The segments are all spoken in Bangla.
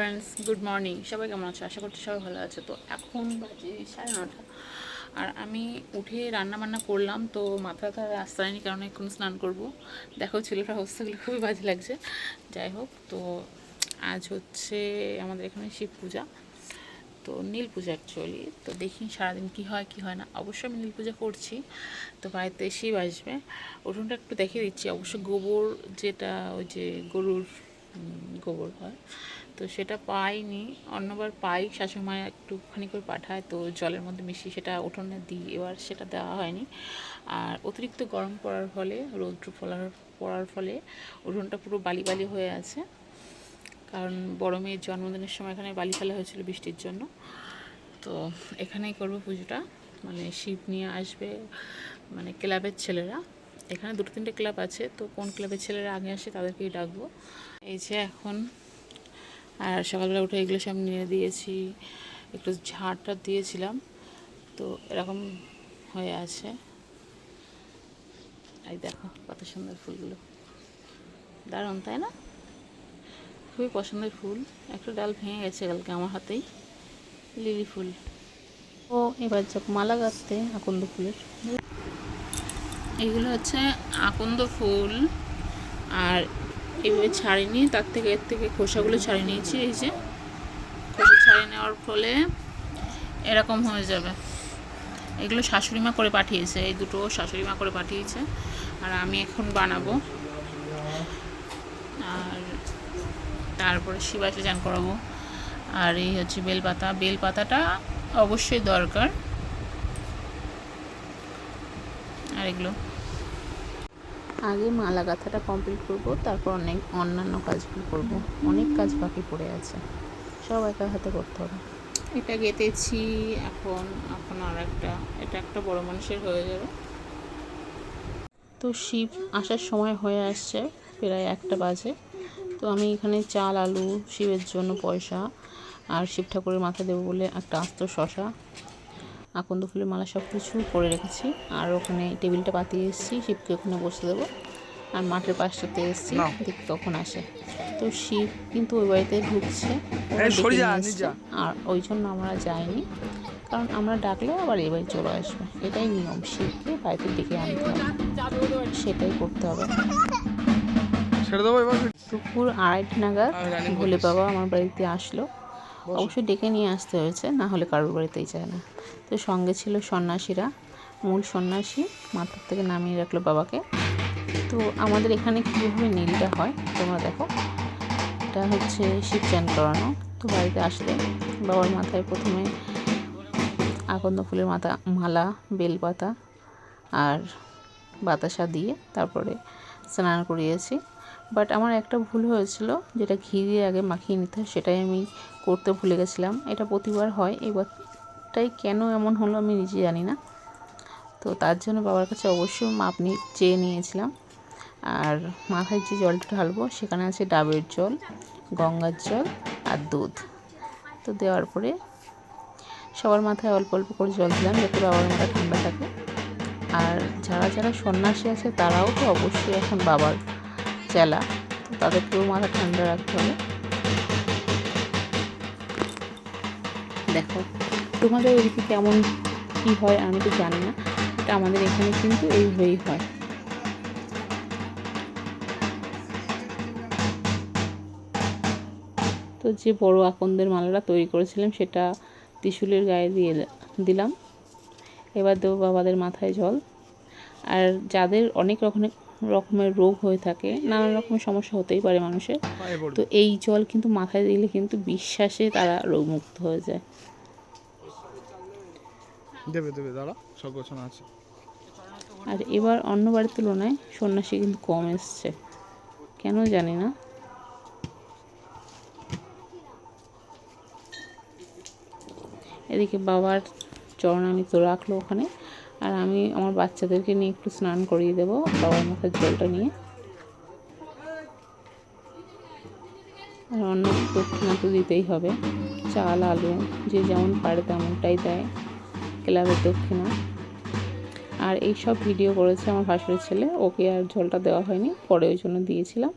Friends, good morning. সবাই কেমন আছো? আশা করছি সবাই ভালো আছে। তো এখন বাজে 9:30 আর আমি উঠে রান্না বান্না করলাম। তো মাথাটা রাস্তা হয়নি কারণ এখন স্নান করব। দেখো ছেলেটার অবস্থাগুলো খুবই বাজে লাগছে। যাই হোক, তো আজ হচ্ছে আমাদের এখানে শিব পূজা, তো নীল পূজা অ্যাকচুয়ালি। তো দেখি সারাদিন কী হয় কী হয় না। অবশ্যই আমি নীল পূজা করছি, তো বাড়িতে শিব আসবে। উঠোনটা একটু দেখিয়ে দিচ্ছি। অবশ্য গোবর, যেটা ওই যে গরুর গোবর হয়, তো সেটা পাইনি। অন্যবার পাই, শাশুড়িমা একটুখানি করে পাঠায়, তো জলের মধ্যে মিশিয়ে সেটা উঠোনে দিই। এবার সেটা দেওয়া হয়নি। আর অতিরিক্ত গরম পড়ার ফলে, রৌদ্র পড়ার ফলে উঠোনটা পুরো বালি বালি হয়ে আছে। কারণ বড় মেয়ের জন্মদিনের সময় এখানে বালি ফেলা হয়েছিল বৃষ্টির জন্য। তো এখানেই করবো পুজোটা, মানে শিব নিয়ে আসবে, মানে ক্লাবের ছেলেরা। এখানে 2-3টে ক্লাব আছে, তো কোন ক্লাবের ছেলেরা আগে আসে তাদেরকেই ডাকবো। এই যে এখন, আর সকালবেলা উঠে এগুলো সব নিয়ে দিয়েছি, একটু ঝাড়টা দিয়েছিলাম, তো এরকম হয়ে আছে। এই দেখো কত সুন্দর ফুলগুলো, দারুণ তাই না? খুবই পছন্দের ফুল। একটা ডাল ভেঙে গেছে কালকে আমার হাতেই, লিলি ফুল। ও এবার যাব মালা গাঁথতে আকন্দ ফুলের। এইগুলো হচ্ছে আকন্দ ফুল, আর এইভাবে ছাড়িয়ে তার থেকে এর থেকে খোসাগুলো ছাড়িয়ে নিয়েছি। এই যে খোসা ছাড়িয়ে নেওয়ার ফলে এরকম হয়ে যাবে। এগুলো শাশুড়িমা করে পাঠিয়েছে, এই দুটো শাশুড়িমা করে পাঠিয়েছে, আর আমি এখন বানাবো। আর তারপরে শিবাকে চান করাবো। আর এই হচ্ছে বেলপাতা। বেলপাতাটা অবশ্যই দরকার। আর এগুলো আগে মালা গাঁথাটা কমপ্লিট করব, তারপর অন্যান্য কাজগুলো করব। অনেক কাজ বাকি পড়ে আছে, সব একা হাতে করতে হবে। এটা গেঁথেছি, এখন আর এটা একটা বড় মানুষের হয়ে যাবে। তো শিব আসার সময় হয়ে আসছে, প্রায় 1টা বাজে। তো আমি এখানে চাল, আলু, শিবের জন্য পয়সা, আর শিব ঠাকুরের মাথায় দেবো বলে একটা আস্ত শশা, আকন্দ ফুলের মালা সব কিছু করে রেখেছি। আর ওখানে টেবিলটা পাতিয়ে এসেছি, শিবকে ওখানে বসে দেবো। আর মাঠের পাশটাতে এসেছি, দেখি কখন আসে। তো শিব কিন্তু ওই বাড়িতে ঢুকছে, আর ওই জন্য আমরা যাইনি, কারণ আমরা ডাকলে আবার এই বাড়ি চলে আসবে। এটাই নিয়ম, শিবকে বাড়িতে ডেকে আনতে হবে, সেটাই করতে হবে। দুপুর 2:30 নাগাদ ভোলে বাবা আমার বাড়িতে আসলো। অবশ্যই ডেকে নিয়ে আসতে হয়েছে, না হলে কারোর বাড়িতেই যায় না। তো সঙ্গে ছিল সন্ন্যাসীরা, মূল সন্ন্যাসী মাথার থেকে নামিয়ে রাখলো বাবাকে। তো আমাদের এখানে কীভাবে নীলটা হয় তোমরা দেখো। এটা হচ্ছে শিব চান করানো। তো বাড়িতে আসলে বাবার মাথায় প্রথমে আকন্দ ফুলের মালা, বেলপাতা আর বাতাসা দিয়ে তারপরে স্নান করিয়েছি। বাট আমার একটা ভুল হয়েছিল, যেটা ঘি দিয়ে আগে মাখিয়ে নিতে হয়, সেটাই আমি করতে ভুলে গেছিলাম। এটা প্রতিবার হয়, এবারটাই কেন এমন হলো আমি নিজে জানি না। তো তার জন্য বাবার কাছে অবশ্যই মাপ চেয়ে নিয়েছিলাম। আর মাথায় যে জলটা ঢালবো সেখানে আছে ডাবের জল, গঙ্গার জল আর দুধ। তো দেওয়ার পরে সবার মাথায় অল্প অল্প করে জল দিলাম, যাতে বাবার মাথা ঠান্ডা থাকে। আর যারা যারা সন্ন্যাসী আছে তারাও তো অবশ্যই এখন বাবার চেলা, তো তাদেরকেও মাথা ঠান্ডা রাখতে হবে। দেখো তোমাদের ওইদিকে কেমন কী হয় আমি তো জানি না, এটা আমাদের এখানে কিন্তু এইভাবেই হয়। তো যে বড় আকন্দের মালাটা তৈরি করেছিলাম সেটা ত্রিশূলের গায়ে দিয়ে দিলাম। এবার দেবো বাবাদের মাথায় জল। আর যাদের অনেক রকমের রোগ হয়ে থাকে, নানান রকমের সমস্যা হতেই পারে মানুষের, তো এই জল কিন্তু মাথায় দিলে কিন্তু বিশ্বাসে তারা রোগমুক্ত হয়ে যায়। আর এবার অন্য বাড়ির তুলনায় সন্ন্যাসী কিন্তু কম এসছে, কেন জানি না। এদিকে বাবার চরণামৃত রাখলো ওখানে, আর আমি আমার বাচ্চাদেরকে নিয়ে একটু স্নান করিয়ে দেবো বাবার মাথার জলটা নিয়ে। আর অন্য দক্ষিণা তো দিতেই হবে, চাল, আলু যে যেমন পারে তেমনটাই দেয় ক্লাবের দক্ষিণা। আর এই সব ভিডিও করেছে আমার ভাসুরের ছেলে, ওকে আর জলটা দেওয়া হয়নি, পরে ওই জন্য দিয়েছিলাম,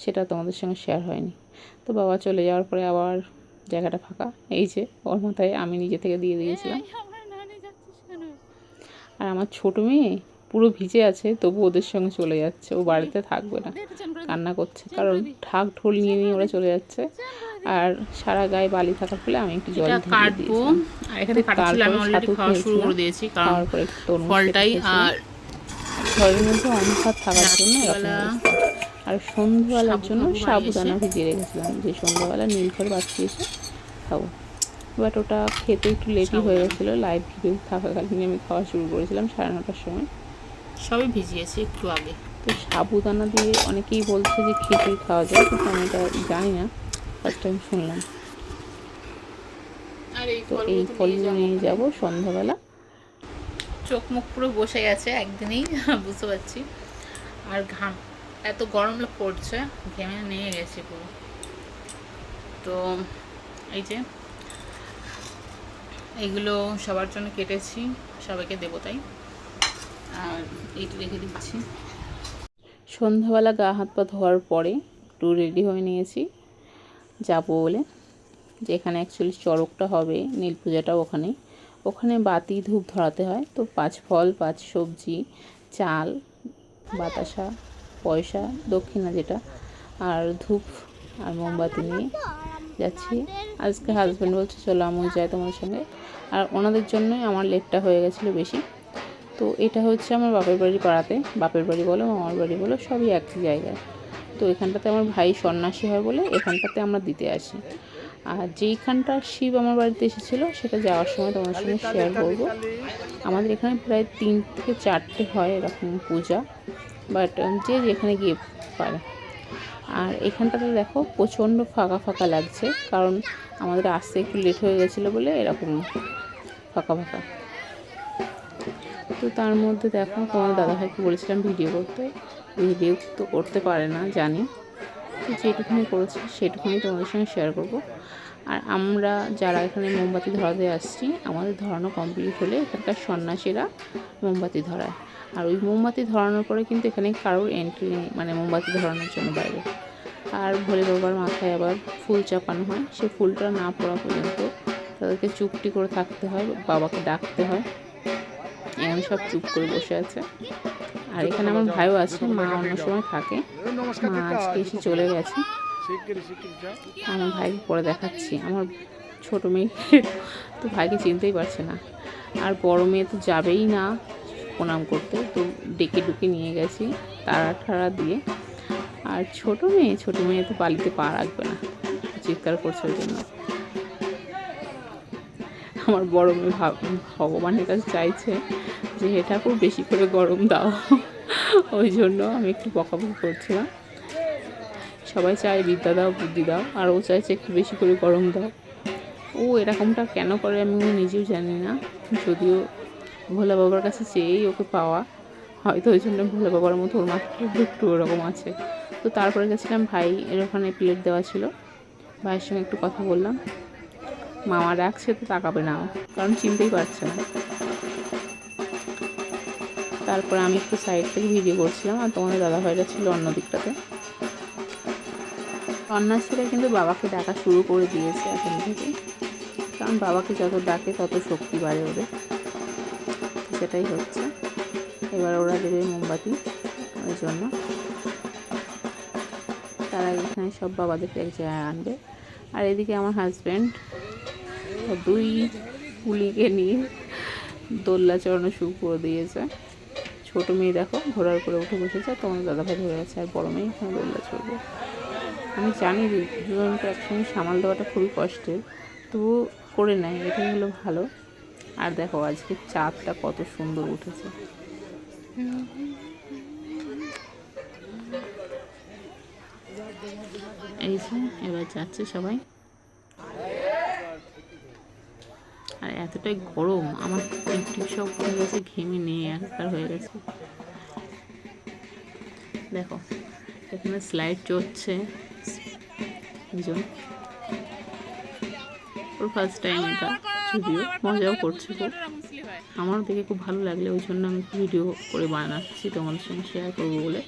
সেটা তোমাদের সঙ্গে শেয়ার হয়নি। তো বাবা চলে যাওয়ার পরে আবার জায়গাটা ফাঁকা। এই যে ওর মাথায় আমি নিজে থেকে দিয়ে দিয়েছিলাম। আর আমার ছোটো মেয়ে পুরো ভিজে আছে, তবু ওদের সঙ্গে চলে যাচ্ছে, ও বাড়িতে থাকবে না, কান্না করছে, কারণ ঢাক ঢোল নিয়ে নিয়ে ওরা চলে যাচ্ছে। আর সারা গায়ে বালি থাকার ফলে আমি একটু জল ঢেলে দিয়েছিলাম। খাওয়ার পরে ফলটাই আর ঘরের মধ্যে অন্ধকার থাকার জন্য এরকম অবস্থা। আর সন্ধ্যাবেলার জন্য সাবুদানা ভিজিয়ে রেখেছিলাম, যে সন্ধ্যাবেলা নীলকর বাচ্চা এসে খাবো। বাট ওটা খেতে একটু লেটই হয়ে গেছিলো, লাইভ ভিডিও থাকাকালীন আমি খাওয়া শুরু করেছিলাম 9:30টার সময়, সবই ভিজিয়েছি একটু আগে। তো সাবুদানা দিয়ে অনেকেই বলছে যে খিচুড়ি খাওয়া যায়, কিন্তু আমি এটা জানি না, ফার্স্ট টাইম শুনলাম। তো এই ফলগুলো নিয়ে যাবো সন্ধ্যাবেলা। চোখ মুখ পুরো বসে গেছে একদিনেই, বুঝতে পারছি। আর ঘাম এত গরম পড়ছে, ঘেমে নিয়ে গেছে পুরো। তো এই যে এইগুলো সবার জন্য কেটেছি, সবাইকে দেবো তাই। আর এইটা রেখে দিচ্ছি। সন্ধ্যাবেলা গা হাত পা ধোয়ার পরে একটু রেডি হয়ে নিয়েছি যাবো বলে, যেখানে অ্যাকচুয়ালি চড়কটা হবে, নীল পূজাটা ওখানে বাতি ধূপ ধরাতে হয়। তো 5 ফল 5 সবজি, চাল, বাতাসা, পয়সা, দক্ষিণা যেটা, আর ধূপ আর মোমবাতি নিয়ে যাচ্ছি। আজকে হাজব্যান্ড বলছে চলো আমিও যাই তোমার সঙ্গে। আর ওনাদের জন্যই আমার লেটটা হয়ে গেছিলো বেশি। তো এটা হচ্ছে আমার বাপের বাড়ি পাড়াতে, বাপের বাড়ি বলো মামার বাড়ি বলো সবই একই জায়গায়। তো এখানটাতে আমার ভাই সন্ন্যাসী হয় বলে এখানটাতে আমরা দিতে আসি। আর যেইখানটা শিব আমার বাড়িতে এসেছিলো সেটা যাওয়ার সময় তোমার সঙ্গে শেয়ার করবো। আমাদের এখানে প্রায় 3 থেকে 4টে হয় এরকম পূজা, বাট যে যেখানে গিয়ে পারে। আর এখানটাতে দেখো প্রচণ্ড ফাঁকা ফাঁকা লাগছে, কারণ আমাদের আসতে একটু লেট হয়ে গেছিলো বলে এরকম ফাঁকা ফাঁকা। তো তার মধ্যে দেখো তোমাদের দাদাভাইকে বলেছিলাম ভিডিও করতে, ভিডিও তো করতে পারে না জানি, তো যেটুকুনি করেছি সেটুকুনি তোমাদের সঙ্গে শেয়ার করব। আর আমরা যারা এখানে মোমবাতি ধরাতে আসছি, আমাদের ধরানো কমপ্লিট হলে এখানকার সন্ন্যাসীরা মোমবাতি ধরায়। আর ওই মোমবাতি ধরানোর পরে কিন্তু এখানে কারোর এন্ট্রি নেই, মানে মোমবাতি ধরানোর জন্য বাইরে। আর ভোলে বাবার মাথায় আবার ফুল চাপানো হয়, সে ফুলটা না পড়া পর্যন্ত তাদেরকে চুপটি করে থাকতে হয়, বাবাকে ডাকতে হয়। এখানে সব চুপ করে বসে আছে। আর এখানে আমার ভাইও আছে, মা অন্য সময় থাকে, মা আজকে এসে চলে গেছে। আমার ভাইকে পরে দেখাচ্ছি, আমার ছোটো মেয়ে তো ভাইকে চিনতেই পারছে না। আর বড় মেয়ে তো যাবেই না প্রণাম করতে, তো ডেকে ডুকে নিয়ে গেছি তারা ঠাড়া দিয়ে। আর ছোটো মেয়ে তো বালিতে পা রাখবে না, চিৎকার করছে ওই জন্য। আমার বড় মেয়ে ভগবানের কাছে চাইছে যে হে ঠাকুর বেশি করে গরম দাও, ওই জন্য আমি একটু বকাবকি করছিলাম। সবাই চায় বিদ্যা দাও বুদ্ধি দাও, আর ও চাইছে একটু বেশি করে গরম দাও। ও এরকমটা কেন করে আমি নিজেও জানি না, যদিও ভোলা বাবার কাছে চেয়েই ওকে পাওয়া, হয়তো ওই জন্য ভোলা বাবার মতো ওর মাথাটা একটু ওরকম আছে। তো তারপরে গেছিলাম ভাই এর ওখানে প্লেট দেওয়া ছিল, ভাইয়ের সঙ্গে একটু কথা বললাম। মামা ডাকছে তো তাকাবে না, কারণ চিনতেই পারছে না। তারপরে আমি একটু সাইড থেকে ভিডিও করছিলাম, আর তোমাদের দাদাভাইরা ছিল অন্য দিকটাতে। সন্ন্যাসীরা কিন্তু বাবাকে ডাকা শুরু করে দিয়েছে এখন থেকে, কারণ বাবাকে যত ডাকে তত শক্তি বাড়ে ওদের, সেটাই হচ্ছে। এবার ওরা দেবে মোমবাতি ওই জন্য, তারা এখানে সব বাবাদেরকে এক জায়গায় আনবে। আর এদিকে আমার হাজব্যান্ড 2 পুলিকে নিয়ে দোল্লা চড়ানো শুরু করে দিয়েছে। ছোটো মেয়ে দেখো ঘোড়ার উপরে উঠে বসেছে, তোমার দাদাভাই ধরে গেছে, আর বড়ো মেয়ে এখানে দোল্লা চড়বে। আমি জানি দুজনকে একসঙ্গে সামাল দেওয়াটা খুবই কষ্টের, তবু করে নেয়, এটাই হলো ভালো। আর দেখো আজকে চাঁদটা কত সুন্দর উঠেছে। এই যে এবার যাচ্ছে সবাই। আর এতটাই গরম, আমার টিপ সব হয়ে গেছে, ঘেমে নিয়ে একবার হয়ে গেছে। দেখো এখানে স্লাইড চড়ছে একজন, ওর ফার্স্ট টাইম এটা, যদিও মজাও করছে খুব। আমারও দেখে খুব ভালো লাগলে ওই জন্য আমি ভিডিও করে বানাচ্ছি, তোমাদের সঙ্গে শেয়ার করবো বলে।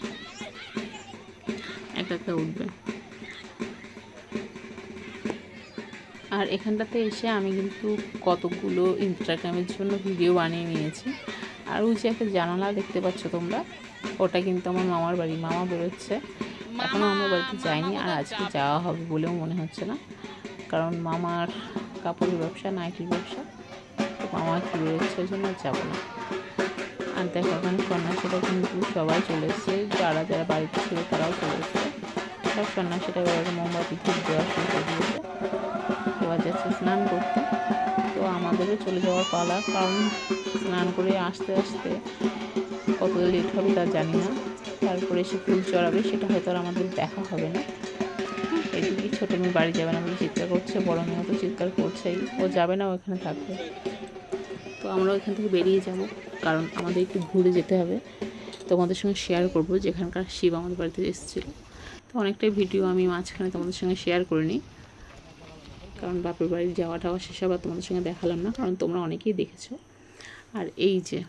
একা একা উঠবে। আর এখানটাতে এসে আমি কিন্তু কতগুলো ইনস্টাগ্রামের জন্য ভিডিও বানিয়ে নিয়েছি। আর ওই যে একটা জানালা দেখতে পাচ্ছ তোমরা, ওটা কিন্তু আমার মামার বাড়ি। মামা বেরোচ্ছে, এখনও আমরা বাড়িতে যাইনি, আর আজকে যাওয়া হবে বলেও মনে হচ্ছে না, কারণ মামার কাপড়ের ব্যবসা, নাইটির ব্যবসা, তো মামা একটু বেরোচ্ছে, ওই জন্য যাবো না। আর দেখো ওখানে সন্ন্যাসীরা কিন্তু সবাই চলে এসছে, যারা যারা বাড়িতে ছিল তারাও চলে এসছে। সব সন্ন্যাসীরা এবার মোমবাতি ধূপ দেওয়া শুরু করে দিয়েছে। এবার যাচ্ছে স্নান করতে। তো আমাদেরও চলে যাওয়ার পালা, কারণ স্নান করে আসতে আসতে কত লেট হবে তা জানি না। তারপরে সে ফুল চড়াবে, সেটা হয়তো আর আমাদের দেখা হবে না। এদিকে ছোটো মেয়ে বাড়ি যাবে না বলে চিৎকার করছে, বড় মেয়েও তো চিৎকার করছেই, ও যাবে না, ওখানে থাকবে। তো আমরা ওইখান থেকে বেরিয়ে যাব, কারণ আমাদের একটু ঘুরে যেতে হবে। তোমাদের সঙ্গে শেয়ার করব যেখানকার শিব আমাদের বাড়িতে এসেছিলো। তো অনেকটাই ভিডিও আমি মাঝখানে তোমাদের সঙ্গে শেয়ার করে নিই, কারণ বাপের বাড়ি যাওয়া টাওয়া শেষ আবার তোমাদের সঙ্গে দেখালাম না, কারণ তোমরা অনেকেই দেখেছো। আর এই যে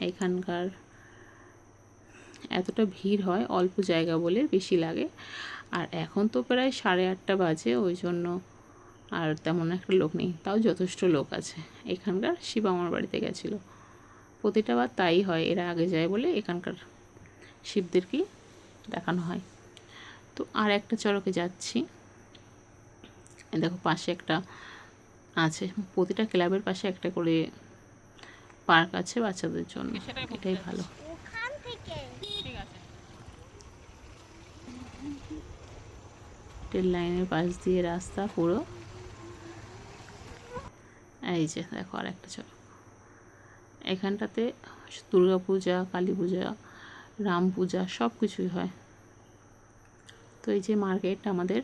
এইখানকার এতটা ভিড় হয়, অল্প জায়গা বলে বেশি লাগে। আর এখন তো প্রায় 8:30 বাজে, ওই জন্য আর তেমন একটা লোক নেই, তাও যথেষ্ট লোক আছে। এখানকার শিব আমার বাড়িতে গেছিলো, প্রতিটা বার তাই হয়, এরা আগে যায় বলে এখানকার শিবদেরকেই দেখানো হয়। তো আর একটা চড়কে যাচ্ছি, দেখো পাশে একটা আছে, প্রতিটা ক্লাবের পাশে একটা করে পার্ক আছে বাচ্চাদের জন্য, এটাই ভালো। ট্রেন লাইনের পাশ দিয়ে রাস্তা পুরো। এই যে দেখো আর একটা চড়ক, এখানটাতে দুর্গা পূজা, কালী পূজা, রাম পূজা সব কিছুই হয়। তো এই যে মার্কেট আমাদের,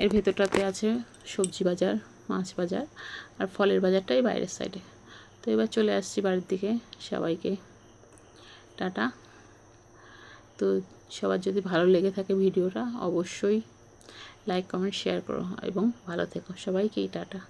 এর ভেতরটাতে আছে সবজি বাজার, মাছ বাজার, আর ফলের বাজারটাই বাইরের সাইডে। তো এবার চলে আসছি বাড়ির দিকে, সবাইকে টাটা। তো সবার যদি ভালো লেগে থাকে ভিডিওটা, অবশ্যই লাইক কমেন্ট শেয়ার করো এবং ভালো থেকো, সবাইকেই টাটা।